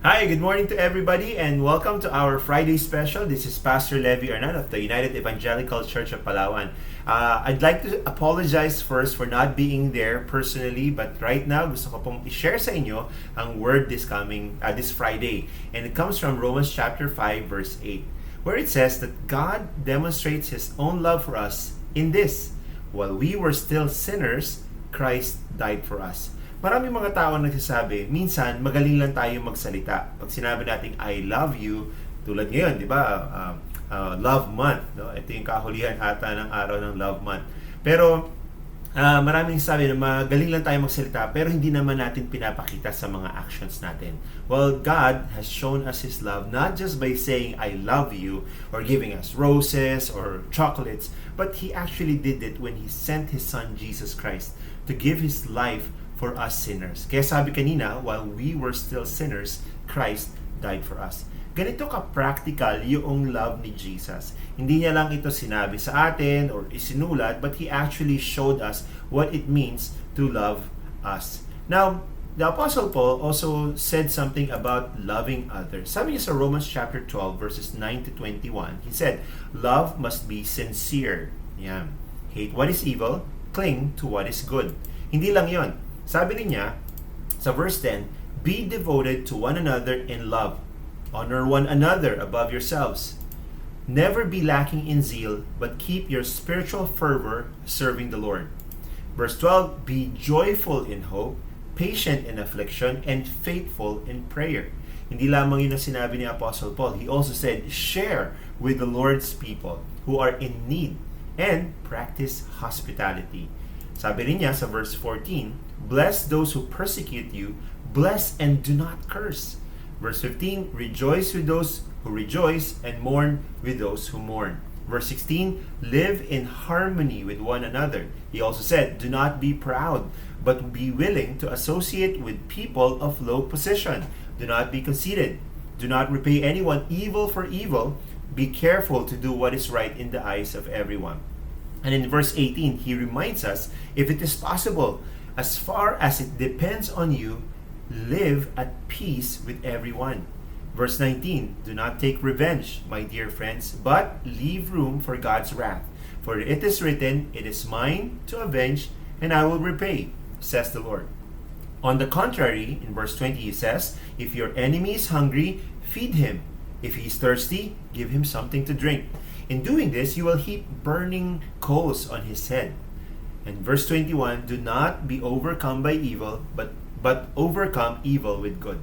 Hi, good morning to everybody and welcome to our Friday special. This is Pastor Levi Hernan of the United Evangelical Church of Palawan. I'd like to apologize first for not being there personally, but right now gusto ko pong i-share sa inyo ang word this Friday. And it comes from Romans chapter 5 verse 8, where it says that God demonstrates His own love for us in this: while we were still sinners, Christ died for us. Maraming mga tao ang nagsasabi, minsan magaling lang tayo magsalita. Pag sinabi natin I love you, tulad ngayon, di ba? Love month, no? Ito yung kahulihan ata ng araw ng love month. Pero maraming sabi na magaling lang tayo magsalita pero hindi naman natin pinapakita sa mga actions natin. Well, God has shown us His love not just by saying I love you or giving us roses or chocolates, but He actually did it when He sent His Son Jesus Christ to give His life for us sinners. Kaya sabi kanina, while we were still sinners, Christ died for us. Ganito ka-practical yung love ni Jesus. Hindi niya lang ito sinabi sa atin or isinulat, but He actually showed us what it means to love us. Now, the Apostle Paul also said something about loving others. Sabi niya sa Romans chapter 12 verses 9 to 21, he said, love must be sincere. Yan. Hate what is evil, cling to what is good. Hindi lang yon. Sabi niya sa verse 10, be devoted to one another in love. Honor one another above yourselves. Never be lacking in zeal, but keep your spiritual fervor serving the Lord. Verse 12, be joyful in hope, patient in affliction, and faithful in prayer. Hindi lamang yun ang sinabi ni Apostle Paul. He also said, share with the Lord's people who are in need and practice hospitality. Sabi rin niya sa verse 14, bless those who persecute you, bless and do not curse. Verse 15, rejoice with those who rejoice and mourn with those who mourn. Verse 16, live in harmony with one another. He also said, do not be proud, but be willing to associate with people of low position. Do not be conceited. Do not repay anyone evil for evil. Be careful to do what is right in the eyes of everyone. And in verse 18, he reminds us, if it is possible, as far as it depends on you, live at peace with everyone. Verse 19, do not take revenge, my dear friends, but leave room for God's wrath. For it is written, it is mine to avenge, and I will repay, says the Lord. On the contrary, in verse 20, he says, if your enemy is hungry, feed him. If he is thirsty, give him something to drink. In doing this, you will heap burning coals on his head. And verse 21, do not be overcome by evil, but overcome evil with good.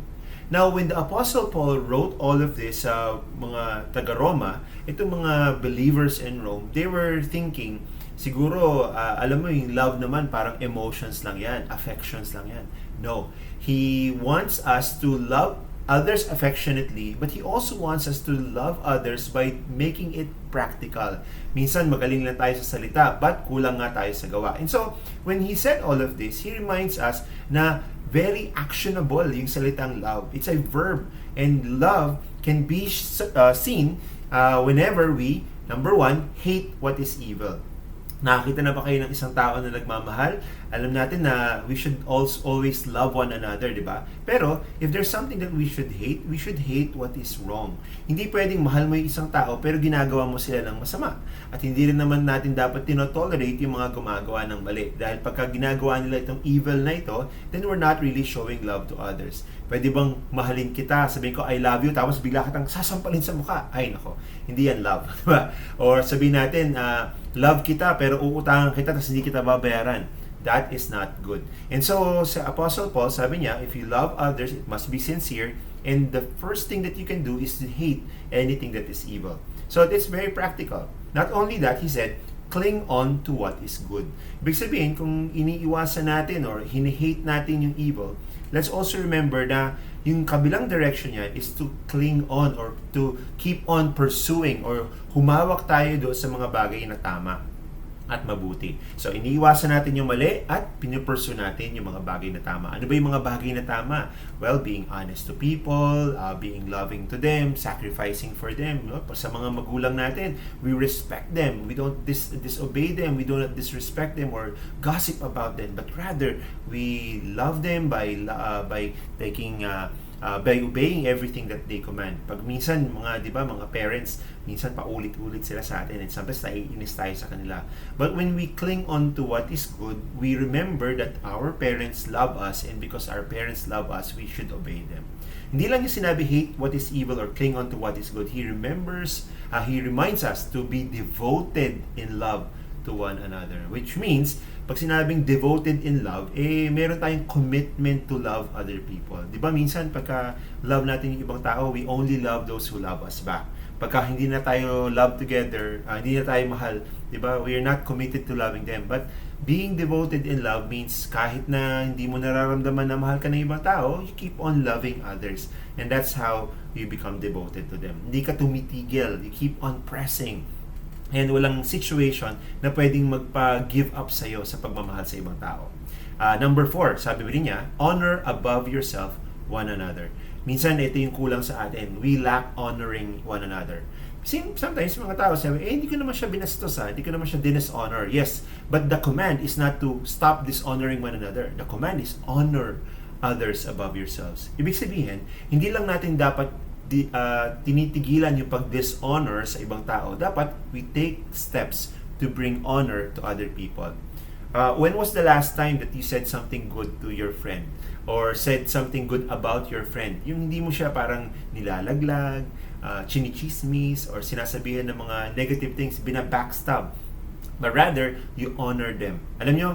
Now, when the Apostle Paul wrote all of this sa mga taga-Roma, itong mga believers in Rome, they were thinking, siguro, alam mo yung love naman, parang emotions lang yan, affections lang yan. No, he wants us to love others affectionately, but he also wants us to love others by making it practical. Minsan magaling lang tayo sa salita, but kulang nga tayo sa gawa. And so, when he said all of this, he reminds us na very actionable yung salitang love. It's a verb, and love can be seen whenever we, number one, hate what is evil. Nakakita na ba kayo ng isang tao na nagmamahal? Alam natin na we should always love one another, di ba? Pero, if there's something that we should hate what is wrong. Hindi pwedeng mahal mo yung isang tao pero ginagawa mo sila ng masama. At hindi rin naman natin dapat tinotolerate yung mga gumagawa ng mali. Dahil pagka ginagawa nila itong evil na ito, then we're not really showing love to others. Pwede bang mahalin kita, sabihin ko I love you, tapos bigla kitang sasampalin sa mukha? Ay nako, hindi yan love. Diba? Or sabihin natin, love kita pero uutangan kita tapos hindi kita babayaran. That is not good. And so sa Apostle Paul, sabi niya, if you love others, it must be sincere. And the first thing that you can do is to hate anything that is evil. So it's very practical. Not only that, he said, cling on to what is good. Ibig sabihin, kung iniiwasan natin or hini-hate natin yung evil, let's also remember na yung kabilang direction niya is to cling on or to keep on pursuing or humawak tayo doon sa mga bagay na tama at mabuti. So, iniiwasan natin yung mali at pinupursue natin yung mga bagay na tama. Ano ba yung mga bagay na tama? Well, being honest to people, being loving to them, sacrificing for them. No? Sa mga magulang natin, we respect them. We don't disobey them. We do not disrespect them or gossip about them. But rather, we love them by taking by obeying everything that they command. Pag minsan, di ba, mga parents, minsan paulit-ulit sila sa atin and sometimes naiinis tayo sa kanila. But when we cling on to what is good, we remember that our parents love us, and because our parents love us, we should obey them. Hindi lang yung sinabi hate what is evil or cling on to what is good. He reminds us to be devoted in love to one another. Which means, pag sinabing devoted in love, meron tayong commitment to love other people. Di ba minsan, pagka love natin yung ibang tao, we only love those who love us back. Pagka hindi na tayo love together, hindi na tayo mahal, di ba, we are not committed to loving them. But being devoted in love means kahit na hindi mo nararamdaman na mahal ka ng ibang tao, you keep on loving others. And that's how you become devoted to them. Hindi ka tumitigil, you keep on pressing. And walang situation na pwedeng magpa-give up sa'yo sa pagmamahal sa ibang tao. Number 4, sabi rin niya, honor above yourself one another. Minsan ito yung kulang sa atin. We lack honoring one another. Sometimes mga tao sabi, hindi ko naman siya binastos, hindi ko naman siya dishonor. Yes, but the command is not to stop dishonoring one another. The command is honor others above yourselves. Ibig sabihin, hindi lang natin dapat tinitigilan yung pag-dishonor sa ibang tao. Dapat we take steps to bring honor to other people. When was the last time that you said something good to your friend? Or said something good about your friend? Yung hindi mo siya parang nilalaglag, chinichismis, or sinasabihan ng mga negative things, binabackstab. But rather, you honor them. Alam nyo,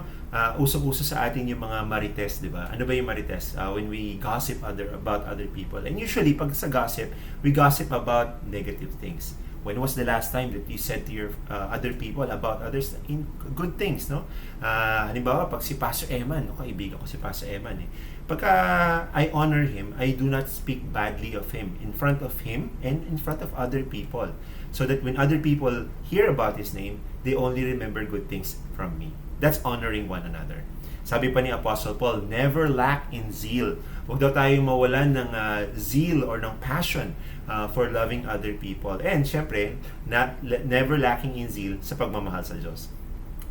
usok-uso sa atin yung mga marites, di ba? Ano ba yung marites? When we gossip about other people. And usually, pag sa gossip, we gossip about negative things. When was the last time that you said to your other people about others in good things, no? Halimbawa, pag si Pastor Eman, kaibigan ko si Pastor Eman Pagka I honor him, I do not speak badly of him in front of him and in front of other people. So that when other people hear about his name, they only remember good things from me. That's honoring one another. Sabi pa ni Apostle Paul, never lack in zeal. Huwag daw tayong mawalan ng zeal or ng passion for loving other people. And syempre, never lacking in zeal sa pagmamahal sa Diyos.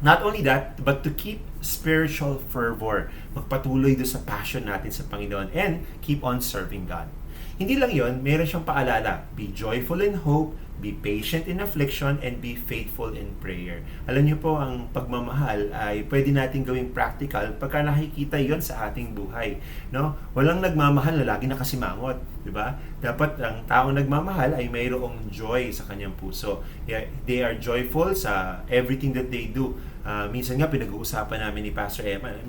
Not only that, but to keep spiritual fervor. Magpatuloy doon sa passion natin sa Panginoon and keep on serving God. Hindi lang yon, meron siyang paalala. Be joyful in hope, be patient in affliction, and be faithful in prayer. Alam niyo po, ang pagmamahal ay pwede natin gawing practical pagka nakikita yon sa ating buhay. No? Walang nagmamahal na lagi nakasimangot. Diba? Dapat ang taong nagmamahal ay mayroong joy sa kanyang puso. They are joyful sa everything that they do. Minsan nga pinag-uusapan namin ni Pastor Eman,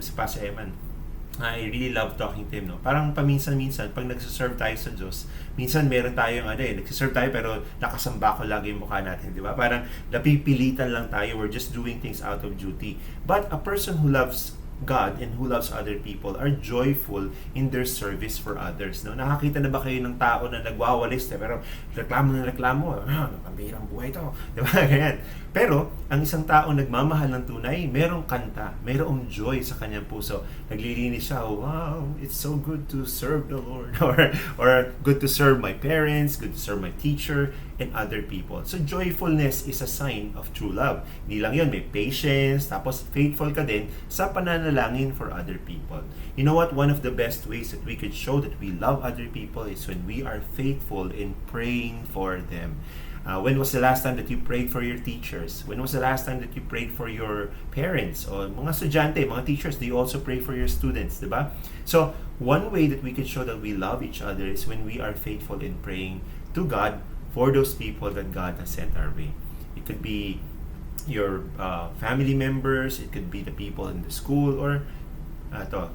I really love talking to him, no? Parang paminsan-minsan, pag nagsiserve tayo sa Diyos, minsan meron tayong nagsiserve tayo pero nakasamba ko lagi yung mukha natin, di ba? Parang napipilitan lang tayo, we're just doing things out of duty. But a person who loves God and who loves other people are joyful in their service for others. No? Nakakita na ba kayo ng tao na nagwawalis pero reklamo, pambihirang buhay ito. Diba? Ganyan. Pero, ang isang taong nagmamahal ng tunay, merong kanta, merong joy sa kanyang puso. Naglilinis siya, wow, it's so good to serve the Lord. Or good to serve my parents, good to serve my teacher, and other people. So, joyfulness is a sign of true love. Hindi lang yun, may patience, tapos faithful ka din sa pananalangin for other people. You know what? One of the best ways that we could show that we love other people is when we are faithful in praying for them. When was the last time that you prayed for your teachers? When was the last time that you prayed for your parents? O mga estudyante, mga teachers, do you also pray for your students? Diba? So, one way that we can show that we love each other is when we are faithful in praying to God for those people that God has sent our way. It could be your family members, it could be the people in the school, or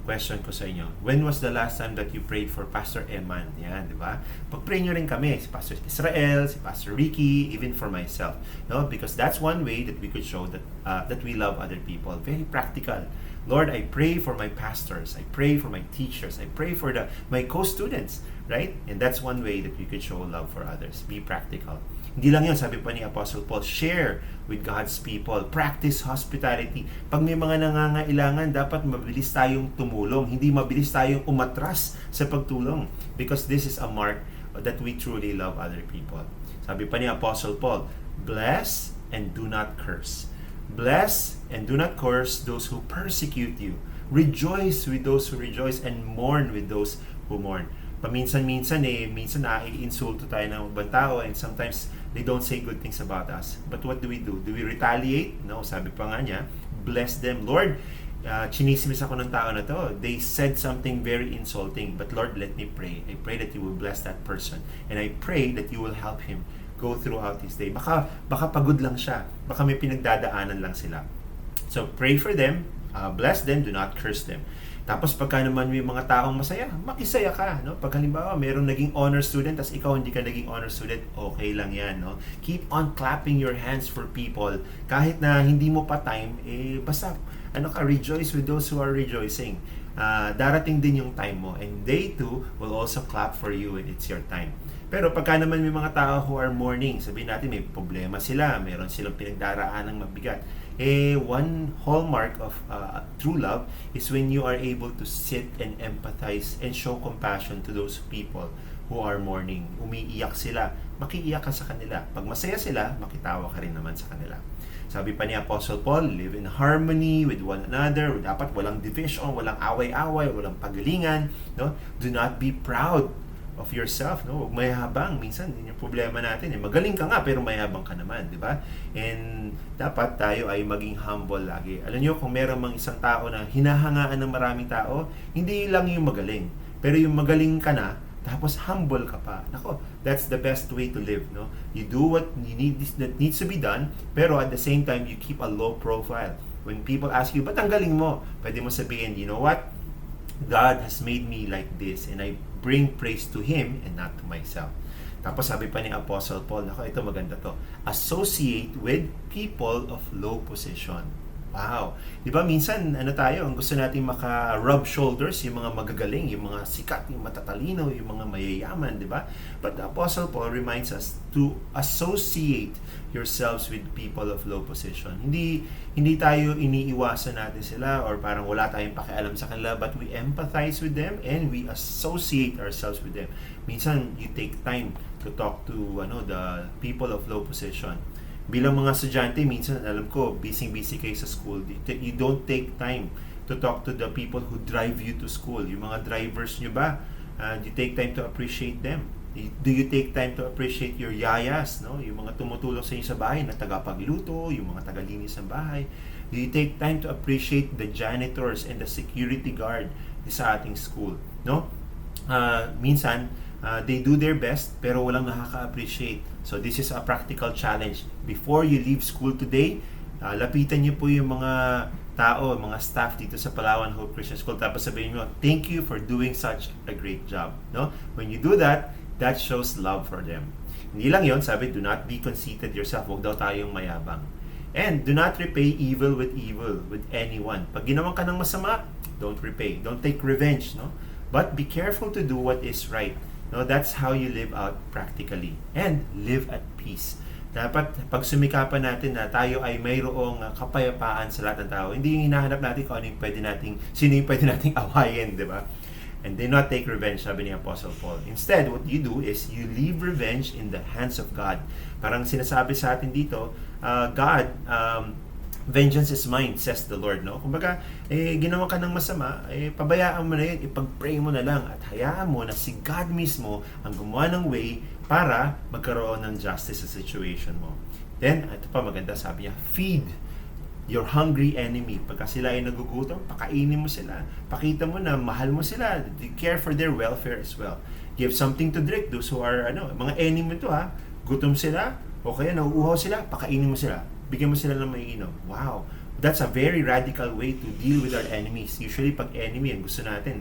question ko sa inyo. When was the last time that you prayed for Pastor Eman? Yan, di ba? Pag-pray nyo rin kami, si Pastor Israel, si Pastor Ricky, even for myself. No? Because that's one way that we could show that that we love other people. Very practical. Lord, I pray for my pastors. I pray for my teachers. I pray for my co-students. Right? And that's one way that we could show love for others. Be practical. Hindi lang yun, sabi pa ni Apostle Paul, share with God's people. Practice hospitality. Pag may mga nangangailangan, dapat mabilis tayong tumulong. Hindi mabilis tayong umatras sa pagtulong. Because this is a mark that we truly love other people. Sabi pa ni Apostle Paul, bless and do not curse. Bless and do not curse those who persecute you. Rejoice with those who rejoice and mourn with those who mourn. Paminsan-minsan minsan nai-insulto tayo ng ibang tao and sometimes they don't say good things about us. But what do? Do we retaliate? No, sabi pa nga niya, bless them. Lord, chinismis ako ng tao na to. They said something very insulting. But Lord, let me pray. I pray that you will bless that person. And I pray that you will help him go throughout his day. Baka pagod lang siya. Baka may pinagdadaanan lang sila. So pray for them, bless them, do not curse them. Tapos pagka naman may mga taong masaya, makisaya ka, no? Pag halimbawa, mayroong naging honor student tas ikaw hindi ka naging honor student, okay lang 'yan, no? Keep on clapping your hands for people kahit na hindi mo pa time, basta rejoice with those who are rejoicing. Darating din yung time mo and they too will also clap for you when it's your time. Pero pagka naman may mga tao who are mourning, sabihin natin may problema sila, meron silang pinagdaraan ng mabigat. One hallmark of true love is when you are able to sit and empathize and show compassion to those people who are mourning. Umiiyak sila, makiiyak ka sa kanila. Pag masaya sila, makitawa ka rin naman sa kanila. Sabi pa ni Apostle Paul, live in harmony with one another. Dapat walang division, walang away-away, walang pagalingan. No? Do not be proud of yourself, no? Huwag mayabang. Minsan, yun yung problema natin. Magaling ka nga, pero mayabang ka naman, di ba? And dapat tayo ay maging humble lagi. Alam nyo, kung meron mang isang tao na hinahangaan ng maraming tao, hindi lang yung magaling. Pero yung magaling ka na, tapos humble ka pa. Nako, that's the best way to live, no? You do what you need that needs to be done, pero at the same time, you keep a low profile. When people ask you, ba't ang galing mo? Pwede mo sabihin, you know what? God has made me like this and I bring praise to Him and not to myself. Tapos sabi pa ni Apostle Paul, ako ito maganda to, associate with people of low position. Wow. Di ba minsan, ang gusto natin maka-rub shoulders, yung mga magagaling, yung mga sikat, yung matatalino, yung mga mayayaman, di ba? But the Apostle Paul reminds us to associate yourselves with people of low position. Hindi tayo iniiwasan natin sila or parang wala tayong pakialam sa kanila, but we empathize with them and we associate ourselves with them. Minsan, you take time to talk to the people of low position. Bilang mga estudyante, minsan alam ko, busy kayo sa school. You don't take time to talk to the people who drive you to school. Yung mga drivers nyo ba, you take time to appreciate them? Do you take time to appreciate your yayas, no? Yung mga tumutulong sa inyo sa bahay na tagapagluto, yung mga tagalinis ng bahay? Do you take time to appreciate the janitors and the security guard sa ating school, no? Minsan, they do their best pero walang nakaka-appreciate. So this is a practical challenge. Before you leave school today, lapitan niyo po yung mga tao, mga staff dito sa Palawan Hope Christian School, tapos sabihin niyo, thank you for doing such a great job. No? When you do that, that shows love for them. Hindi lang yon, sabi, do not be conceited yourself. Huwag daw tayong mayabang. And do not repay evil with anyone. Pag ginawa ka ng masama, don't repay. Don't take revenge. No? But be careful to do what is right. No, that's how you live out practically and live at peace. Dapat pag sumikapan natin na tayo ay mayroong kapayapaan sa lahat ng tao. Hindi yung hinahanap natin kung sino yung pwede nating awayin, di ba? And do not take revenge, sabi ni Apostle Paul. Instead, what you do is you leave revenge in the hands of God. Parang sinasabi sa atin dito, God, vengeance is mine, says the Lord, no? Kumbaga, ginawa ka ng masama, pabayaan mo na yun, ipag-pray mo na lang at hayaan mo na si God mismo ang gumawa ng way para magkaroon ng justice sa situation mo. Then, ito pa maganda, sabi niya, feed your hungry enemy. Pagka sila ay nagugutom, pakainin mo sila. Pakita mo na mahal mo sila. You care for their welfare as well. Give something to drink. Those who are, mga enemy to gutom sila, o kaya nauuhaw sila, pakainin mo sila. Bigyan mo sila ng maiinom. Wow! That's a very radical way to deal with our enemies. Usually, pag enemy, ang gusto natin,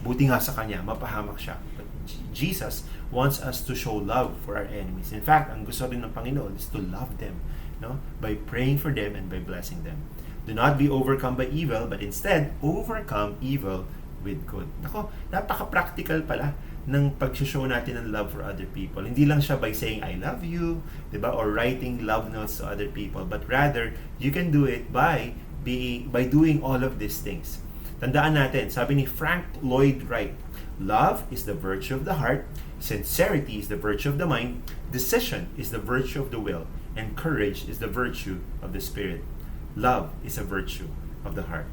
buti nga sa kanya, mapahamak siya. But Jesus wants us to show love for our enemies. In fact, ang gusto rin ng Panginoon is to love them, no? By praying for them and by blessing them. Do not be overcome by evil, but instead, overcome evil with good. Nako, napaka-practical pala ng pag-show natin ng love for other people. Hindi lang siya by saying, I love you, diba? Or writing love notes to other people, but rather, you can do it by doing all of these things. Tandaan natin, sabi ni Frank Lloyd Wright, love is the virtue of the heart, sincerity is the virtue of the mind, decision is the virtue of the will, and courage is the virtue of the spirit. Love is a virtue of the heart.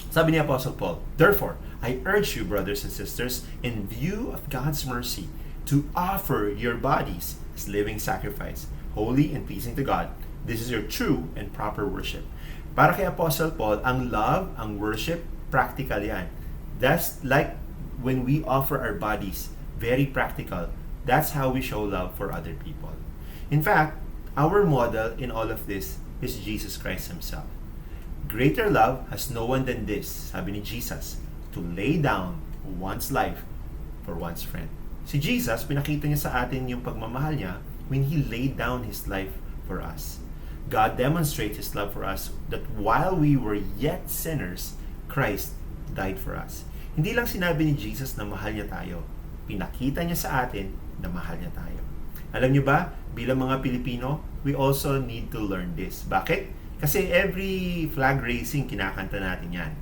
Sabi ni Apostle Paul, "Therefore, I urge you, brothers and sisters, in view of God's mercy, to offer your bodies as living sacrifice, holy and pleasing to God. This is your true and proper worship." Para kay Apostle Paul, ang love, ang worship, practical yan. That's like when we offer our bodies, very practical. That's how we show love for other people. In fact, our model in all of this is Jesus Christ Himself. Greater love has no one than this, sabi ni Jesus, to lay down one's life for one's friend. Si Jesus, pinakita niya sa atin yung pagmamahal niya when He laid down His life for us. God demonstrates His love for us that while we were yet sinners, Christ died for us. Hindi lang sinabi ni Jesus na mahal niya tayo, pinakita niya sa atin na mahal niya tayo. Alam niyo ba, bilang mga Pilipino, we also need to learn this. Bakit? Kasi every flag racing, kinakanta natin yan.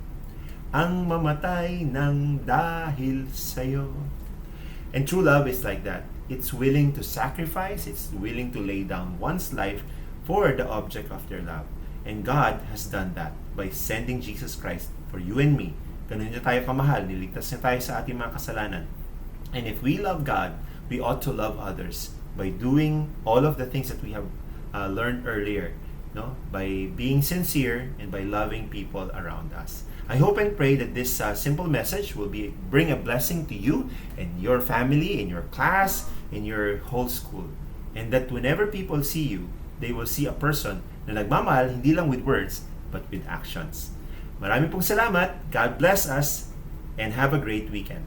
Ang mamatay ng dahil sa'yo. And true love is like that. It's willing to sacrifice, it's willing to lay down one's life for the object of their love. And God has done that by sending Jesus Christ for you and me. Ganun niya tayo kamahal, niligtas niya tayo sa ating mga kasalanan. And if we love God, we ought to love others by doing all of the things that we have learned earlier, no? By being sincere and by loving people around us. I hope and pray that this simple message will bring a blessing to you and your family, in your class, in your whole school. And that whenever people see you, they will see a person na nagmamahal hindi lang with words, but with actions. Marami pong salamat. God bless us and have a great weekend.